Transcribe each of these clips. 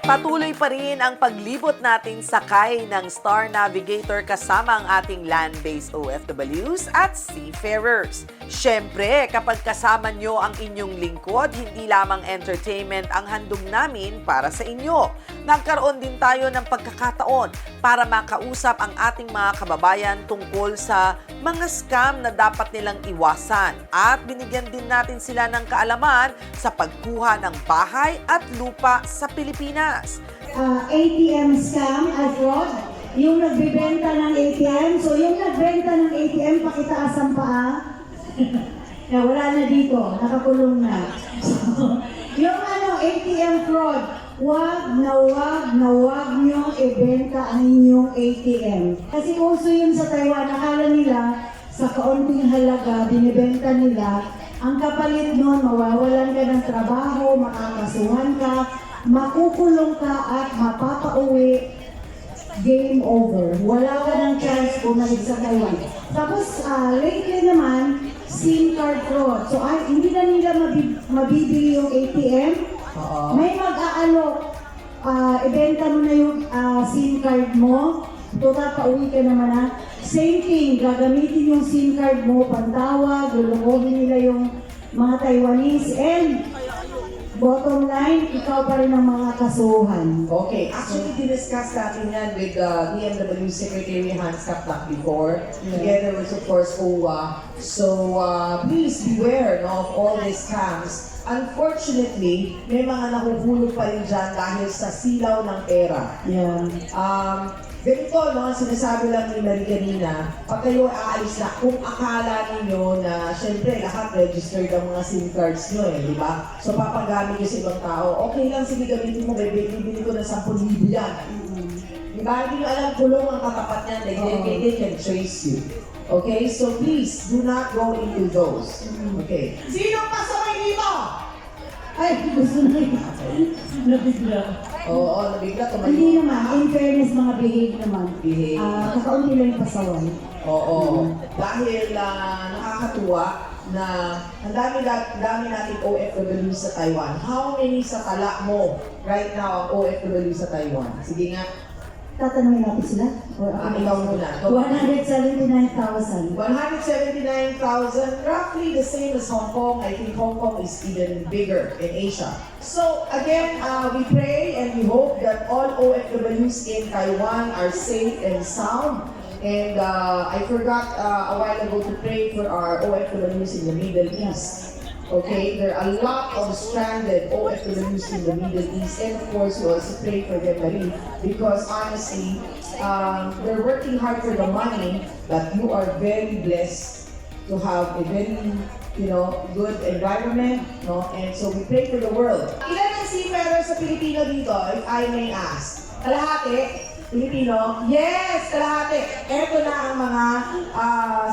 Patuloy pa rin ang paglibot natin sakay ng Star Navigator kasama ang ating land-based OFWs at seafarers. Siyempre, kapag kasama nyo ang inyong lingkod, hindi lamang entertainment ang handog namin para sa inyo. Nagkaroon din tayo ng pagkakataon para makausap ang ating mga kababayan tungkol sa mga scam na dapat nilang iwasan. At binigyan din natin sila ng kaalaman sa pagkuha ng bahay at lupa sa Pilipinas. ATM scam at fraud, yung nagbibenta ng ATM. So yung nagbenta ng ATM, pakitaas ang paa. Na wala na dito, nakakulong na. So, yung ATM fraud, wag na nyo ibenta ang inyong ATM. Kasi uso yun sa Taiwan, akala nila sa kaunting halaga, binibenta nila, ang kapalit nun, mawawalan ka ng trabaho, makakasuhan ka, makukulong ka at mapapauwi, game over. Wala ka ng chance bumalik sa Taiwan. Tapos, lately naman, SIM card fraud. So, hindi na nila mabibili yung ATM. May mag-aalok. Ibenta mo na yung SIM card mo. Total, pauwi ka naman na. Same thing, gagamitin yung SIM card mo, pantawag, lulukohin nila yung mga Taiwanese, and bottom line, ikaw pa rin ang mga kasuhan. Okay, actually, diniscuss natin yan with DMW Secretary Hans Kaplak before, together with, of course, OWA. So, please beware of all these scams. Unfortunately, may mga nahuhulog pa rin dyan dahil sa silaw ng pera. Yeah. Ganito, sinasabi lang ni Marie kanina, pag kayo aalis na, kung akala ninyo na, syempre, lahat registered ang mga SIM cards nyo di ba? So, papagamit nyo sa ibang tao, okay lang, sige, gamitin mo, bibili ko ng 10,000 yan. Di ba? Hindi nyo alam, kulong ang katapat niyan, they can trace you. Okay? So, please, do not go into those. Okay? Sino pasaway dito? Ay, gusto na yun. Nabigla. Oo, nabigla, tumayo. Hindi naman, in fairness, mga behave naman. Behave. Kakaunti lang yung pasaway. Oo. Dahil nakakatuwa na ang dami natin OFW sa Taiwan. How many sa tala mo right now ang OFW sa Taiwan? Sige nga. Tatanungin natin sila? Ikaw muna. 179,000. 179,000, roughly the same as Hong Kong. I think Hong Kong is even bigger in Asia. So again, we pray and we hope that all OFWs in Taiwan are safe and sound. And I forgot a while ago to pray for our OFWs in the Middle East. Okay, there are a lot of stranded OFWs in the Middle East, and of course, we also pray for them, Marie, because honestly, they're working hard for the money, but you are very blessed to have a very, good environment, and so we pray for the world. Ilan ang seafarers sa Pilipino dito, if I may ask? Kalahati? Pilipino? Yes, kalahati. Ito na ang mga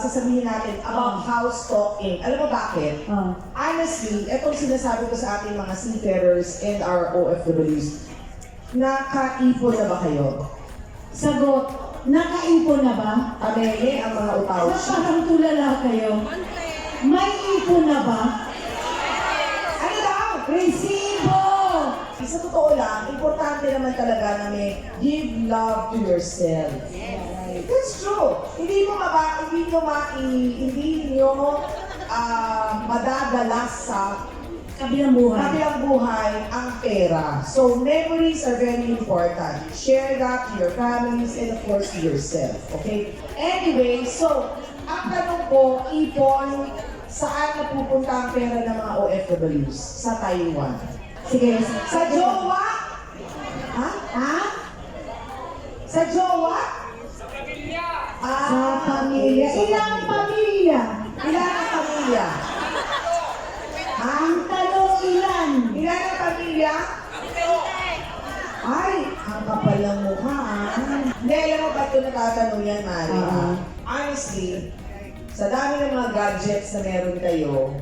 sasabihin natin about house talking. Alam mo bakit? Honestly, itong sinasabi ko sa ating mga seafarers and our OFWs, nakaipon na ba kayo? Sagot, nakaipon na ba? Amene ang mga utaw. Parang tulala kayo. May ipon na ba? Ano daw? Resibo! Sa totoo lang, importante naman talaga na may give love to yourself. That's true. Hindi nyo madadala sa Kabilang buhay ang pera. So, memories are very important. Share that to your families and of course to yourself. Okay? Anyway, so, ang tanong ko, ipon, saan napupunta ang pera ng mga OFWs? Sa Taiwan. Sige. Sa jowa? Ha? Sa jowa? Sa pamilya. Ilang pamilya? Ilan ang pamilya? Ang tanong ilan? Ilan ang pamilya? Ay, ang kapal ng mukha. Hindi, alam mo ba't ko natatanong yan, Mari? Honestly, sa dami ng mga gadgets na meron kayo,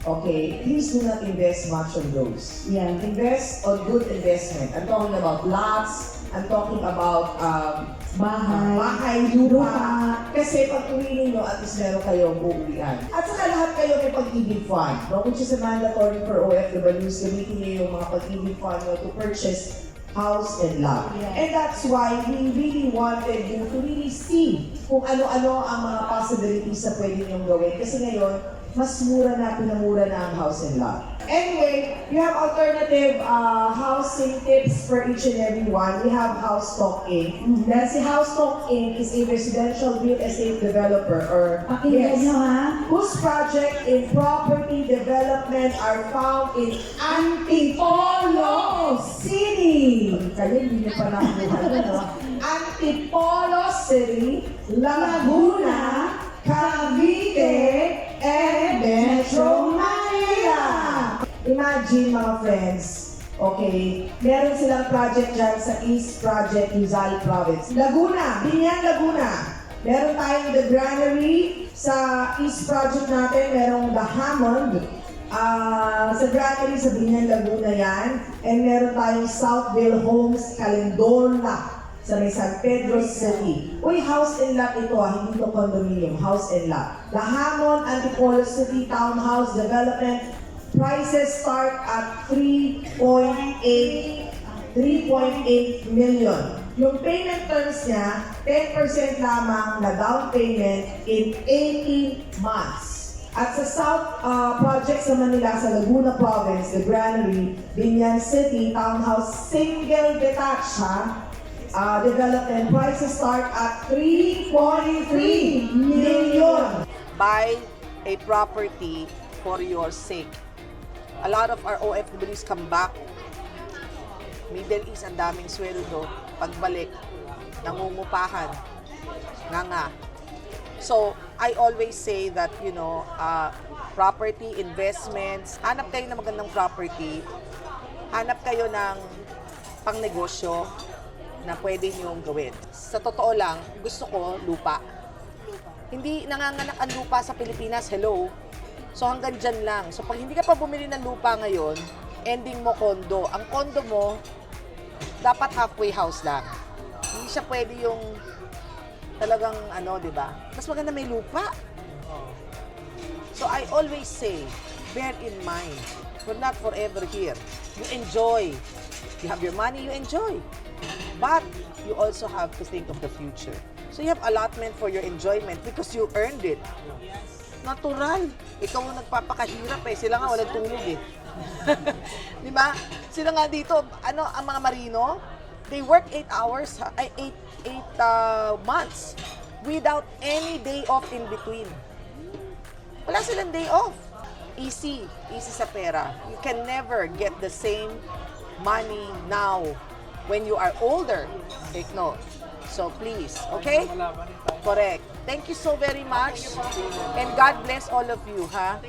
okay, please do not invest much on those. Yeah. Invest on good investment. I'm talking about lots. I'm talking about bahay, lupa. Kasi pag uwi ninyo, at least meron kayong uuwian. At saka lahat kayo may pag-ibig fund, which is a mandatory for OFWs. Gamitin niyo yung mga pag-ibig fund to purchase house and lot. And that's why we really wanted you to really see kung ano-ano ang mga possibilities na pwede niyong gawin. Kasi ngayon, mas mura na, pinamura na ang house and lot. Anyway, you have alternative housing tips for each and every one. We have House Talk Inc. Dahil si House Talk Inc. is a residential real estate developer or Pakinggan nyo ha. whose project in property development are found in Antipolo City. Kayo, hindi niyo pa nakuha no? Antipolo City, Laguna, Cavite, and Metro Manila. Imagine mga friends, okay, meron silang project dyan sa East Project, Rizal Province. Laguna, Binyan, Laguna. Meron tayong The Granary sa East Project natin, merong The Hammond. Sa Granary sa Binyan, Laguna yan. And meron tayong Southville Homes, Calendona sa may San Pedro City. Uy, house and lot ito hindi to condominium, house and lot. The Hammond, Antipolo City Townhouse Development, prices start at 3.8 million. Yung payment terms niya, 10% lamang na down payment in 18 months. At sa South Project sa Manila, sa Laguna Province, The Granary, Binyan City, Townhouse, single detached development, prices start at 3.3 million. Buy a property for your sake. A lot of our OFWs come back. Middle East, ang daming sweldo. Pagbalik, nangungupahan. Nga. So, I always say that, property investments, hanap kayo ng magandang property, hanap kayo ng pangnegosyo na pwede niyong gawin. Sa totoo lang, gusto ko lupa. Hindi nanganganak ang lupa sa Pilipinas, hello. So hanggang dyan lang. So pag hindi ka pa bumili ng lupa ngayon, ending mo kondo. Ang kondo mo, dapat halfway house lang. Hindi siya pwede yung talagang di ba? Mas maganda may lupa. So I always say, bear in mind, we're not forever here. You enjoy. You have your money, you enjoy. But you also have to think of the future. So you have allotment for your enjoyment because you earned it. Natural. Ikaw ang nagpapakahirap Sila nga walang tulog Di ba? Sila nga dito, ang mga marino, they work 8 months without any day off in between. Wala silang day off. Easy sa pera. You can never get the same money now when you are older. Take note. So please, okay? Correct. Thank you so very much. And God bless all of you, ha?